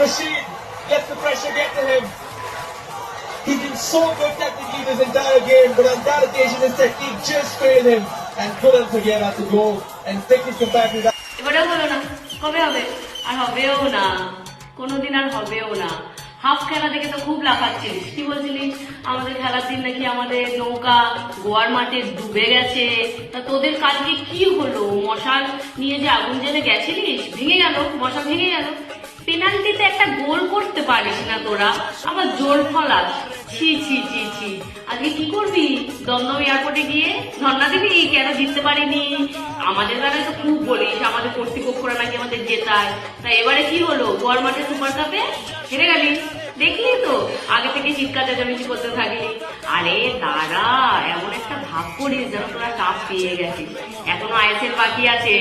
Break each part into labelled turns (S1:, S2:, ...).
S1: Rashid lets the pressure get to him. He's been so good technically this entire game, but on that occasion his technique just failed him and couldn't get at the goal and take his compatriot.
S2: এবারেও হলো না, কবে হবে? আর হবেও না, কোনোদিন আর হবেও না। হাফ খেলা দেখে তো খুব লাফাচ্ছিলিস, কি বলছিলিস আমাদের খেলার দিন নাকি আমাদের নৌকা গোয়ার মাঠে ডুবে গেছে। তা তোদের কালকে কি হলো? মশাল নিয়ে যে আগুন জেলে গেছিলিস, ভেঙে গেল, মশাল ভেঙে গেল। পেনাল্টিতে একটা গোল করতে পারিস না তোরা, আবার জোর ফলাস। ছি ছি ছি ছি, আজকে কি করবি? দমদম এয়ারপোর্টে গিয়ে ধর্ণা দিবি কেন জিততে পারিনি? আমাদের বেলায় তো খুব বলিস আমাদের কর্তৃপক্ষরা নাকি আমাদের জেতায়। তা এবারে কি হলো? গোয়ার মাঠে সুপার কাপে হেরে গেলি, দেখলি তো? আগে থেকে চিৎকার চেঁচামেচি করতে থাকলি। আরে দাঁড়া, এমন একটা ভাব করিস যেন তোরা কাপ পেয়ে গেছিস। এখনো আইএসএল বাকি আছে,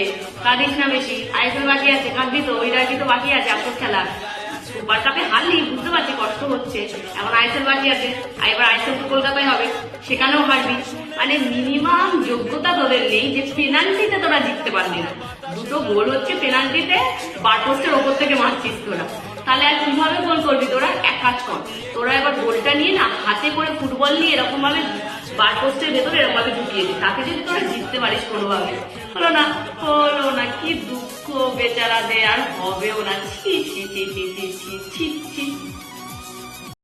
S2: কাঁদিস না বেশি। আইএসএল বাকি আছে, কাঁদবি তো, ওই রাখবি তো, বাকি আছে আসল খেলা। সুপার কাপে হারলি, বুঝতে পারছি কষ্ট হচ্ছে, এখন আইএসএল বাকি আছে। এবার আইএসএল তো কলকাতায় হবে, সেখানেও হারবি। মানে মিনিমাম যোগ্যতা তোদের নেই যে পেনাল্টিতে তোরা জিততে পারলি না। দুটো গোল হচ্ছে পেনাল্টিতে, বার পোস্টের ওপর থেকে মারছিস তোরা। তাহলে আর কিভাবে গোল করবি তোরা? এক কাজ কর, তোরা এবার গোলটা নিয়ে না হাতে করে ফুটবল নিয়ে এরকম ভাবে বার পোস্টের ভেতরে এরকম ভাবে ঢুকিয়ে দিই, তাতে যদি তোরা জিততে পারিস কোনোভাবে। হলো না, হলো না, কি দুঃখ বেচারাদের, আর হবেও না। ছি ছি ছি ছি ছি ছি ছি ছি।